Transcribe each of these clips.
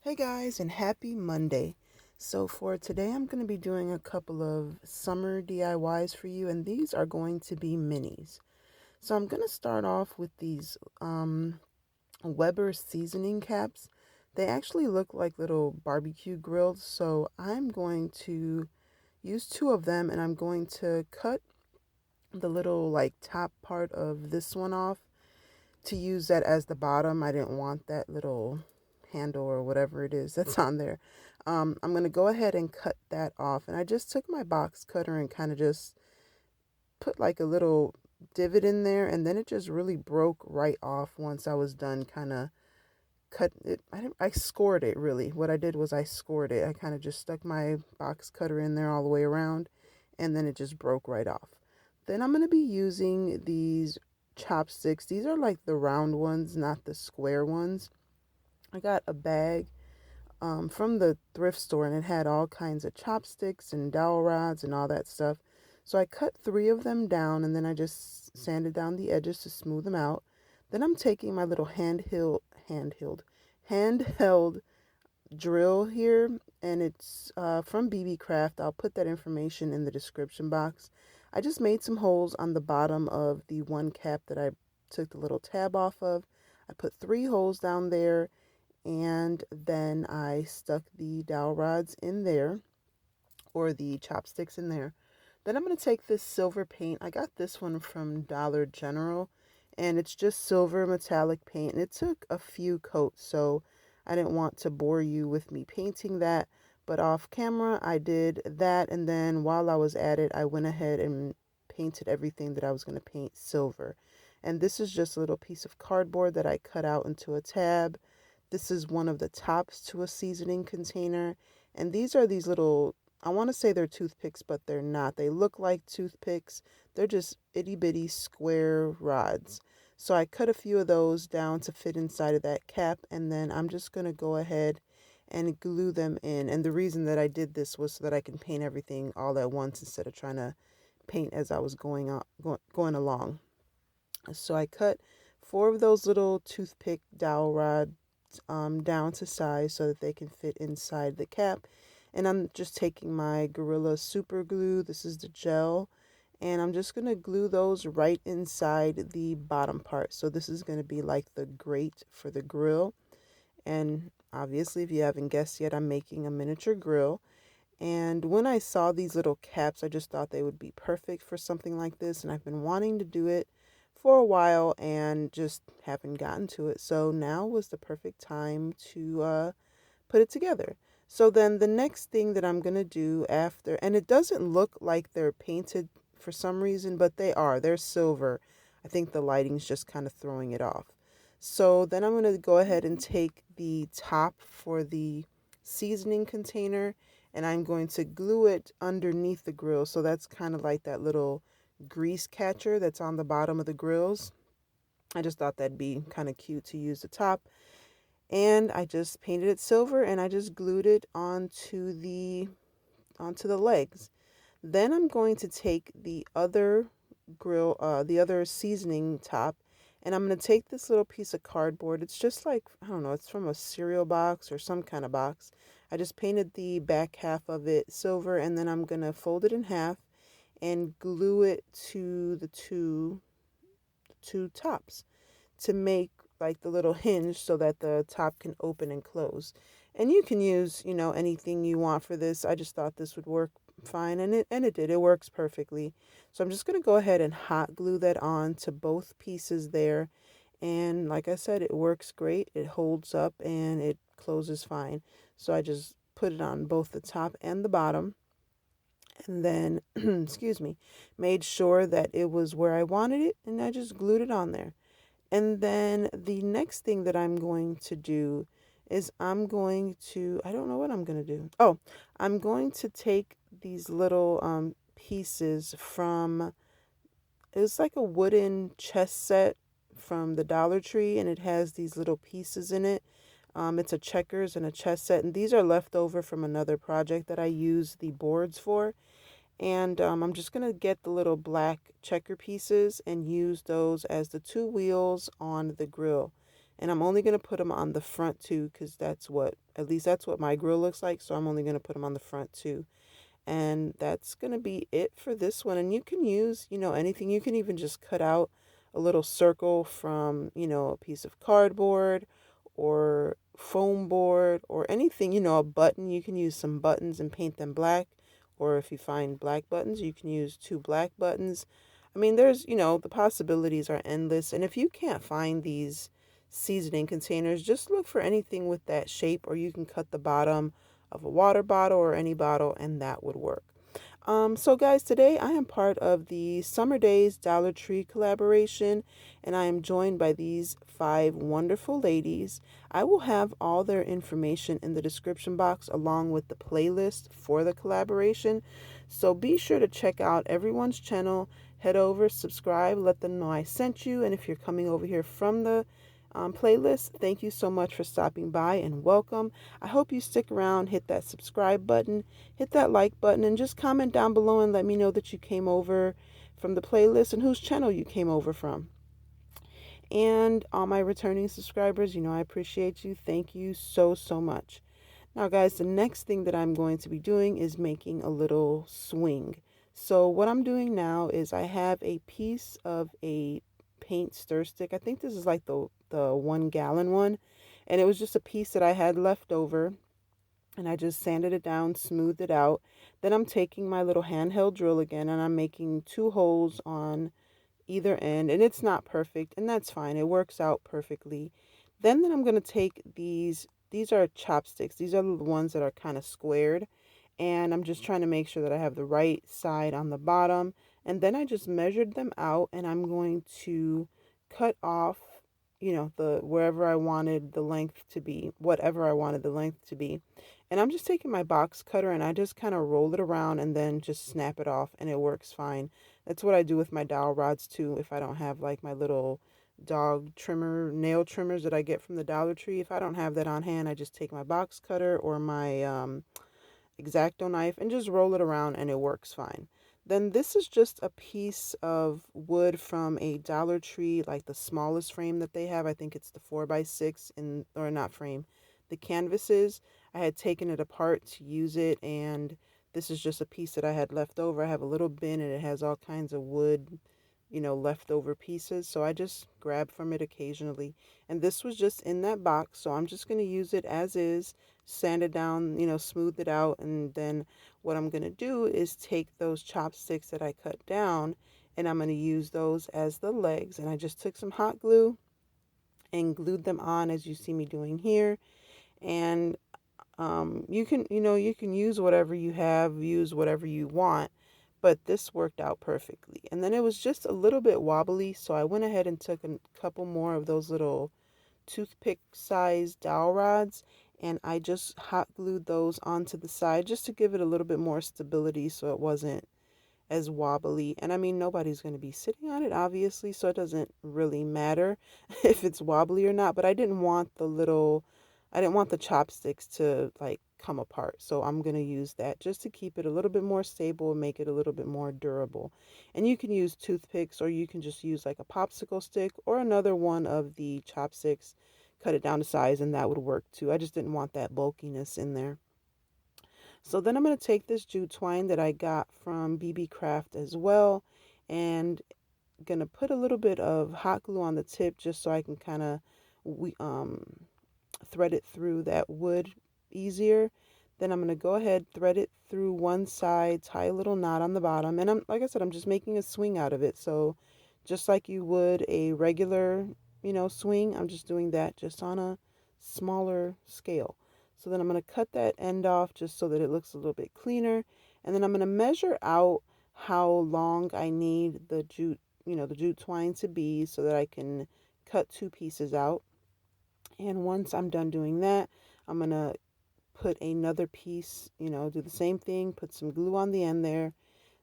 Hey guys, and happy Monday. So for today, I'm going to be doing a couple of summer DIYs for you, and these are going to be minis. So I'm going to start off with these Weber seasoning caps. They actually look like little barbecue grills, so I'm going to use two of them, and I'm going to cut the little like top part of this one off to use that as the bottom. I didn't want that little handle or whatever it is that's on there. I'm going to go ahead and cut that off. And I just took my box cutter and kind of just put like a little divot in there. And then it just really broke right off once I was done kind of cut it. I scored it really. What I did was I scored it. I kind of just stuck my box cutter in there all the way around. And then it just broke right off. Then I'm going to be using these chopsticks. These are like the round ones, not the square ones. I got a bag from the thrift store, and it had all kinds of chopsticks and dowel rods and all that stuff. So I cut three of them down, and then I just sanded down the edges to smooth them out. Then I'm taking my little handheld drill here, and it's from BB Craft. I'll put that information in the description box. I just made some holes on the bottom of the one cap that I took the little tab off of. I put three holes down there, and then I stuck the dowel rods in there, or the chopsticks in there. Then I'm going to take this silver paint. I got this one from Dollar General, and it's just silver metallic paint, and it took a few coats, so I didn't want to bore you with me painting that. But off camera, I did that, and then while I was at it, I went ahead and painted everything that I was going to paint silver. And this is just a little piece of cardboard that I cut out into a tab. This is one of the tops to a seasoning container. And these are these little, I want to say they're toothpicks, but they're not. They look like toothpicks. They're just itty bitty square rods. So I cut a few of those down to fit inside of that cap. And then I'm just going to go ahead and glue them in. And the reason that I did this was so that I can paint everything all at once instead of trying to paint as I was going along. So I cut four of those little toothpick dowel rods down to size so that they can fit inside the cap. And I'm just taking my Gorilla Super Glue. This is the gel. And I'm just going to glue those right inside the bottom part. So this is going to be like the grate for the grill. And obviously, if you haven't guessed yet, I'm making a miniature grill. And when I saw these little caps, I just thought they would be perfect for something like this. And I've been wanting to do it for a while and just haven't gotten to it. So now was the perfect time to put it together. So then the next thing that I'm going to do after, and it doesn't look like they're painted for some reason, but they are. They're silver. I think the lighting's just kind of throwing it off. So then I'm going to go ahead and take the top for the seasoning container, and I'm going to glue it underneath the grill. So that's kind of like that little grease catcher that's on the bottom of the grills. I just thought that'd be kind of cute to use the top. And I just painted it silver, and I just glued it onto the legs. Then I'm going to take the other the other seasoning top, and I'm going to take this little piece of cardboard. It's just like, I don't know, it's from a cereal box or some kind of box. I just painted the back half of it silver, and then I'm going to fold it in half and glue it to the two tops to make like the little hinge so that the top can open and close. And you can use, anything you want for this. I just thought this would work fine, and it did. It works perfectly. So I'm just going to go ahead and hot glue that on to both pieces there. And like I said, it works great. It holds up and it closes fine. So I just put it on both the top and the bottom, and then excuse me, made sure that it was where I wanted it, and I just glued it on there. And then the next thing that I'm going to do is I don't know what I'm going to do. Oh, I'm going to take these little pieces from, it's like a wooden chess set from the Dollar Tree, and it has these little pieces in it. It's a checkers and a chess set, and these are left over from another project that I use the boards for. And I'm just going to get the little black checker pieces and use those as the two wheels on the grill. And I'm only going to put them on the front two because at least that's what my grill looks like. So I'm only going to put them on the front two. And that's going to be it for this one. And you can use, anything. You can even just cut out a little circle from, a piece of cardboard or foam board or anything, a button. You can use some buttons and paint them black. Or if you find black buttons, you can use two black buttons. I mean, there's, the possibilities are endless. And if you can't find these seasoning containers, just look for anything with that shape, or you can cut the bottom of a water bottle or any bottle, and that would work. So guys, today I am part of the Summer Days Dollar Tree collaboration, and I am joined by these 5 wonderful ladies. I will have all their information in the description box along with the playlist for the collaboration. So be sure to check out everyone's channel. Head over, subscribe, let them know I sent you. And if you're coming over here from the playlist, thank you so much for stopping by and welcome. I hope you stick around, hit that subscribe button, hit that like button, and just comment down below and let me know that you came over from the playlist and whose channel you came over from. And all my returning subscribers, I appreciate you. Thank you so, so much. Now, guys, the next thing that I'm going to be doing is making a little swing. So what I'm doing now is I have a piece of a paint stir stick. I think this is like the 1 gallon one. And it was just a piece that I had left over. And I just sanded it down, smoothed it out. Then I'm taking my little handheld drill again and I'm making 2 holes on either end. And it's not perfect, and that's fine. It works out perfectly. Then I'm going to take these are chopsticks. These are the ones that are kind of squared. And I'm just trying to make sure that I have the right side on the bottom. And then I just measured them out and I'm going to cut off, the wherever I wanted the length to be, whatever I wanted the length to be. And I'm just taking my box cutter and I just kind of roll it around and then just snap it off and it works fine. That's what I do with my dowel rods too. If I don't have like my little nail trimmers that I get from the Dollar Tree, if I don't have that on hand, I just take my box cutter or my X-Acto knife and just roll it around and it works fine. Then this is just a piece of wood from a Dollar Tree, like the smallest frame that they have. I think it's the 4x6 or not frame, the canvases. I had taken it apart to use it, and this is just a piece that I had left over. I have a little bin and it has all kinds of wood, leftover pieces. So I just grab from it occasionally. And this was just in that box. So I'm just going to use it as is, sand it down, smooth it out. And then what I'm going to do is take those chopsticks that I cut down and I'm going to use those as the legs. And I just took some hot glue and glued them on as you see me doing here. And you can use whatever you have, use whatever you want, but this worked out perfectly. And then it was just a little bit wobbly, so I went ahead and took a couple more of those little toothpick sized dowel rods and I just hot glued those onto the side just to give it a little bit more stability so it wasn't as wobbly. And I mean, nobody's going to be sitting on it, obviously, so it doesn't really matter if it's wobbly or not. But I didn't want the chopsticks to like come apart. So I'm going to use that just to keep it a little bit more stable and make it a little bit more durable. And you can use toothpicks or you can just use like a popsicle stick or another one of the chopsticks, cut it down to size, and that would work too. I just didn't want that bulkiness in there. So then I'm going to take this jute twine that I got from BB Craft as well and going to put a little bit of hot glue on the tip just so I can kind of thread it through that wood easier. Then I'm going to go ahead, thread it through one side, tie a little knot on the bottom. And like I said, I'm just making a swing out of it. So just like you would a regular, swing, I'm just doing that just on a smaller scale. So then I'm going to cut that end off just so that it looks a little bit cleaner. And then I'm going to measure out how long I need the jute twine to be so that I can cut 2 pieces out. And once I'm done doing that, I'm going to put another piece, do the same thing, put some glue on the end there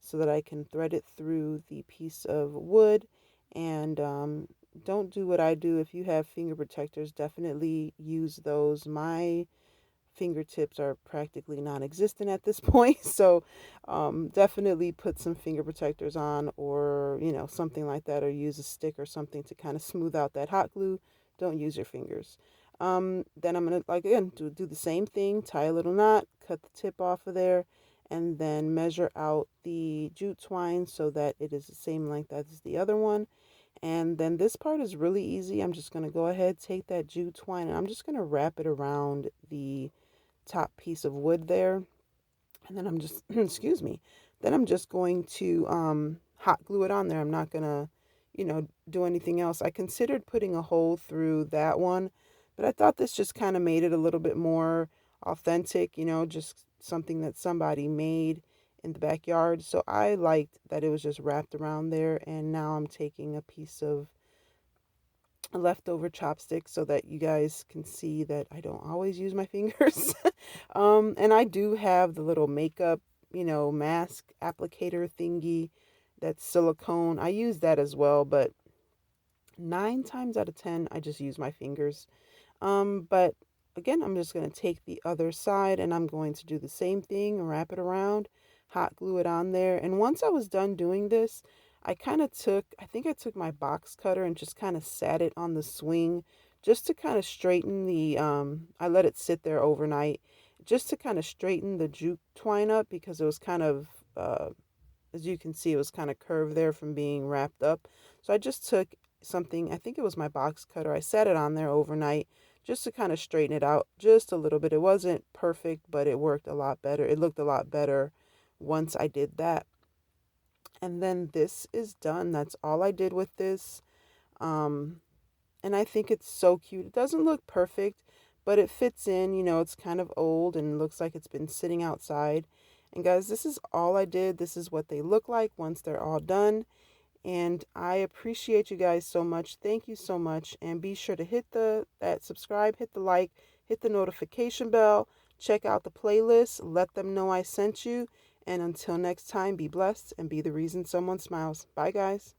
so that I can thread it through the piece of wood. And don't do what I do. If you have finger protectors, definitely use those. My fingertips are practically non-existent at this point, so definitely put some finger protectors on or something like that, or use a stick or something to kind of smooth out that hot glue don't use your fingers. Then I'm gonna, like, again, do the same thing, tie a little knot, cut the tip off of there, and then measure out the jute twine so that it is the same length as the other one. And then this part is really easy. I'm just gonna go ahead, take that jute twine, and I'm just gonna wrap it around the top piece of wood there. And then I'm just, excuse me, then I'm just going to hot glue it on there. I'm not gonna, do anything else. I considered putting a hole through that one, but I thought this just kind of made it a little bit more authentic, just something that somebody made in the backyard. So I liked that it was just wrapped around there. And now I'm taking a piece of leftover chopsticks so that you guys can see that I don't always use my fingers. And I do have the little makeup, mask applicator thingy that's silicone. I use that as well, but 9 times out of 10, I just use my fingers. But again, I'm just going to take the other side and I'm going to do the same thing, wrap it around, hot glue it on there. And once I was done doing this, I think I took my box cutter and just kind of sat it on the swing just to kind of straighten I let it sit there overnight just to kind of straighten the jute twine up because it was kind of, as you can see, it was kind of curved there from being wrapped up. So I just took something, I think it was my box cutter. I sat it on there overnight just to kind of straighten it out just a little bit. It wasn't perfect, but it worked a lot better. It looked a lot better once I did that. And then this is done. That's all I did with this. Um, and I think it's so cute. It doesn't look perfect, but it fits in. It's kind of old and looks like it's been sitting outside. And guys, this is all I did. This is what they look like once they're all done. And I appreciate you guys so much. Thank you so much. And be sure to hit that subscribe, hit the like, hit the notification bell, check out the playlist, let them know I sent you. And until next time, be blessed and be the reason someone smiles. Bye, guys.